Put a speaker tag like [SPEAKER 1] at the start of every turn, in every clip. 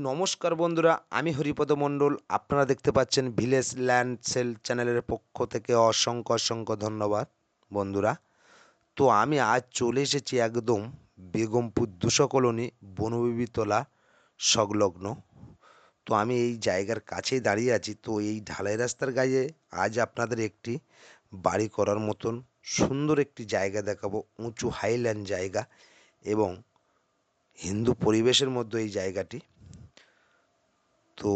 [SPEAKER 1] নমস্কার বন্ধুরা, আমি হরিপদ মণ্ডল। আপনারা দেখতে পাচ্ছেন ভিলেজ ল্যান্ড সেল চ্যানেলের পক্ষ থেকে অসংখ্য ধন্যবাদ বন্ধুরা। তো আমি আজ চলে এসেছি একদম বেগমপুর ২০০ কলোনি বনবিবিতলা সংলগ্ন। তো আমি এই জায়গার কাছেই দাঁড়িয়ে আছি। তো এই ঢালাই রাস্তার গায়ে আজ আপনাদের একটি বাড়ি করার মতন সুন্দর একটি জায়গা দেখাবো। উঁচু হাইল্যান্ড জায়গা এবং হিন্দু পরিবেশের মধ্যে এই জায়গাটি। তো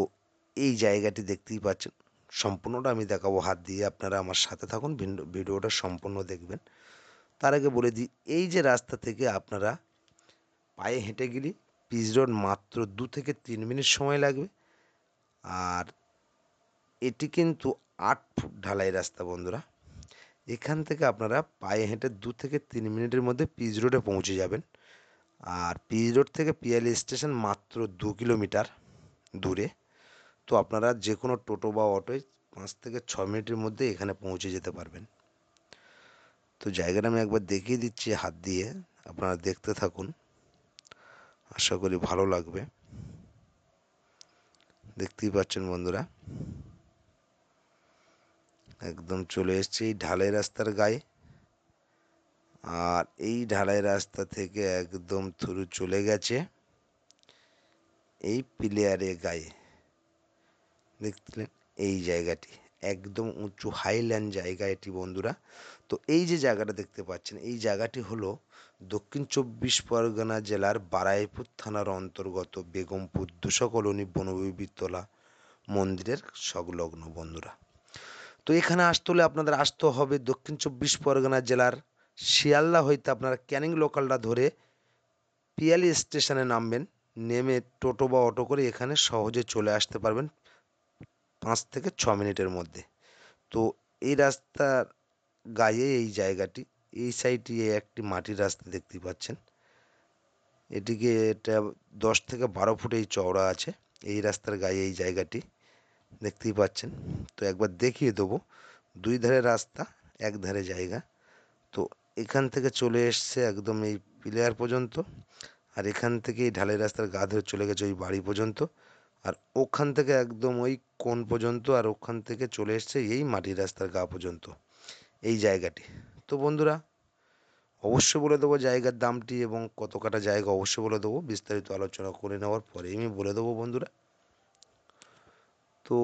[SPEAKER 1] এই জায়গাটি দেখতেই পাচ্ছেন, সম্পূর্ণটা আমি দেখাবো হাত দিয়ে। আপনারা আমার সাথে থাকুন, ভিডিওটা সম্পূর্ণ দেখবেন। তার আগে বলে দিই, এই যে রাস্তা থেকে আপনারা পায়ে হেঁটে গেলে পিচ রোড মাত্র 2 থেকে 3 মিনিট সময় লাগবে। আর এটি কিন্তু 8 ফুট ঢালাই রাস্তা বন্ধুরা। এখান থেকে আপনারা পায়ে হেঁটে 2 থেকে 3 মিনিটের মধ্যে পিচ রোডে পৌঁছে যাবেন। আর পিচ রোড থেকে পিয়ালি স্টেশন মাত্র 2 কিলোমিটার দূরে। তো আপনারা যে কোনো টোটো বা অটোয় 5 থেকে 6 মিনিটের মধ্যে এখানে পৌঁছে যেতে পারবেন। তো জায়গাটা আমি একবার দেখিয়ে দিচ্ছি হাত দিয়ে, আপনারা দেখতে থাকুন, আশা করি ভালো লাগবে। দেখতেই পাচ্ছেন বন্ধুরা, একদম চলে এসেছি এই ঢালাই রাস্তার গায়ে। আর এই ঢালাই রাস্তা থেকে একদম থ্রু চলে গেছে এই প্লেয়ারের গায়ে। দেখলেন এই জায়গাটি একদম উঁচু হাইল্যান্ড জায়গা এটি বন্ধুরা। তো এই যে জায়গাটা দেখতে পাচ্ছেন, এই জায়গাটি হলো দক্ষিণ 24 পরগনা জেলার বারাইপুর থানার অন্তর্গত বেগমপুর ২০০ কলোনি বনবিবিতলা মন্দিরের সংলগ্ন বন্ধুরা। তো এখানে আসতে হলে আপনাদের আসতে হবে দক্ষিণ 24 পরগনা জেলার শিয়ালদা হইতে আপনারা ক্যানিং লোকালটা ধরে পিয়ালি স্টেশনে নামবেন। নেমে টোটো বা অটো করে এখানে সহজে চলে আসতে পারবেন 5 থেকে 6 মিনিটের মধ্যে। তো এই রাস্তার গায়ে এই জায়গাটি, এই সাইডে একটি মাটির রাস্তা দেখতেই পাচ্ছেন। এটা 10 থেকে 12 ফুট এই চওড়া আছে। এই রাস্তার গায়ে এই জায়গাটি দেখতেই পাচ্ছেন। তো একবার দেখিয়ে দেবো, দুই ধারে রাস্তা, এক ধারে জায়গা। তো এখান থেকে চলে এসছে একদম এই প্লেয়ার পর্যন্ত। আর এখান থেকে এই ঢালাই রাস্তার গা ধরে চলে গেছে ওই বাড়ি পর্যন্ত। আর ওখান থেকে একদম ওই কোণ পর্যন্ত। আর ওখান থেকে চলে এসছে এই মাটির রাস্তার গা পর্যন্ত এই জায়গাটি। তো বন্ধুরা, অবশ্যই বলে দেবো জায়গার দামটি এবং কত কাটা জায়গা, অবশ্যই বলে দেবো। বিস্তারিত আলোচনা করে নেওয়ার পরে আমি বলে দেবো বন্ধুরা। তো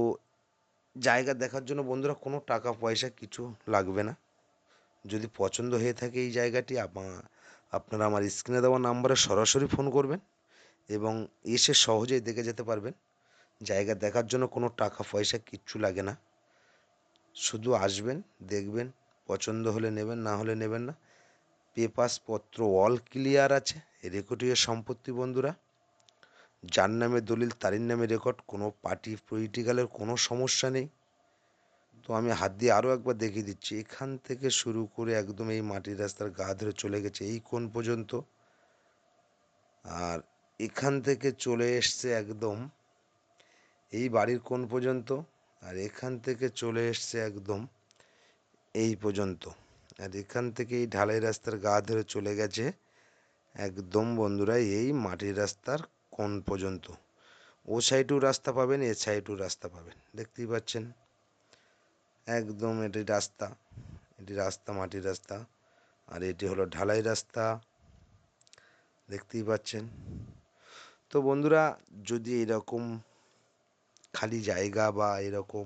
[SPEAKER 1] জায়গা দেখার জন্য বন্ধুরা কোনো টাকা পয়সা কিছু লাগবে না। যদি পছন্দ হয়ে থাকে এই জায়গাটি, আপনারা আমার স্ক্রিনে দেওয়া নাম্বারে সরাসরি ফোন করবেন এবং এসে সহজেই দেখে যেতে পারবেন। জায়গা দেখার জন্য কোনো টাকা পয়সা কিচ্ছু লাগে না। শুধু আসবেন, দেখবেন, পছন্দ হলে নেবেন, না হলে নেবেন না। পেপারস পত্র অল ক্লিয়ার আছে। রেকর্ডীয় সম্পত্তি বন্ধুরা, যার নামে দলিল তারই নামে রেকর্ড। কোনো পার্টি পলিটিক্যালের কোনো সমস্যা নেই। তো আমি হাত দিয়ে আরও একবার দেখিয়ে দিচ্ছি। এখান থেকে শুরু করে একদম এই মাটির রাস্তার গা ধরে চলে গেছে এই কোণ পর্যন্ত। আর এখান থেকে চলে এসছে একদম এই বাড়ির কোণ পর্যন্ত। আর এখান থেকে চলে এসছে একদম এই পর্যন্ত। আর এখান থেকে এই ঢালাই রাস্তার গা ধরে চলে গেছে একদম বন্ধুরা এই মাটির রাস্তার কোণ পর্যন্ত। ও সাইডেও রাস্তা পাবেন, এ সাইডেও রাস্তা পাবেন। দেখতেই পাচ্ছেন একদম এটি রাস্তা, এটি রাস্তা, মাটির রাস্তা। আর এটি হলো ঢালাই রাস্তা, দেখতেই পাচ্ছেন। তো বন্ধুরা, যদি এরকম খালি জায়গা বা এরকম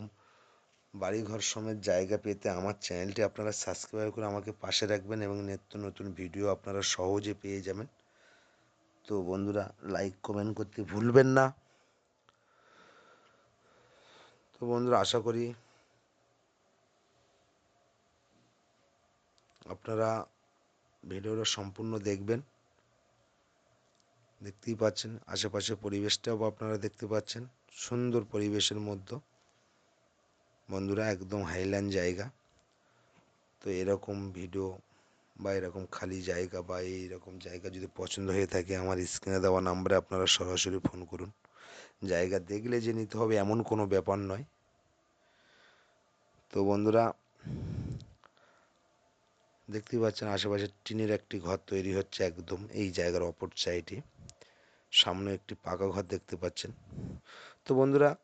[SPEAKER 1] বাড়িঘর সমেত জায়গা পেতে আমার চ্যানেলটি আপনারা সাবস্ক্রাইব করে আমাকে পাশে রাখবেন এবং নিত্য নতুন ভিডিও আপনারা সহজে পেয়ে যাবেন। তো বন্ধুরা, লাইক কমেন্ট করতে ভুলবেন না। তো বন্ধুরা, আশা করি আপনারা ভিডিওটা সম্পূর্ণ দেখবেন। দেখতেই পাচ্ছেন আশেপাশে পরিবেশটাও আপনারা দেখতে পাচ্ছেন, সুন্দর পরিবেশের মধ্যে বন্ধুরা, একদম হাইল্যান্ড জায়গা। তো এরকম ভিডিও বা এরকম খালি জায়গা বা এইরকম জায়গা যদি পছন্দ হয়ে থাকে, আমার স্ক্রিনে দেওয়া নাম্বারে আপনারা সরাসরি ফোন করুন। জায়গা দেখলে যে নিতে হবে এমন কোনো ব্যাপার নয়। তো বন্ধুরা, দেখতেই পাচ্ছেন আশেপাশে টিনের একটি ঘর তৈরি হচ্ছে একদম এই জায়গার অপর সাইডে। সামনে একটি পাকা ঘর দেখতে পাচ্ছেন। তো বন্ধুরা,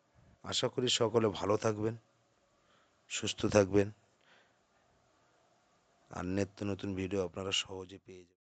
[SPEAKER 1] আশা করি সকলে ভালো থাকবেন, সুস্থ থাকবেন, আর নিত্য নতুন ভিডিও আপনারা সহজে পেয়ে যাবেন।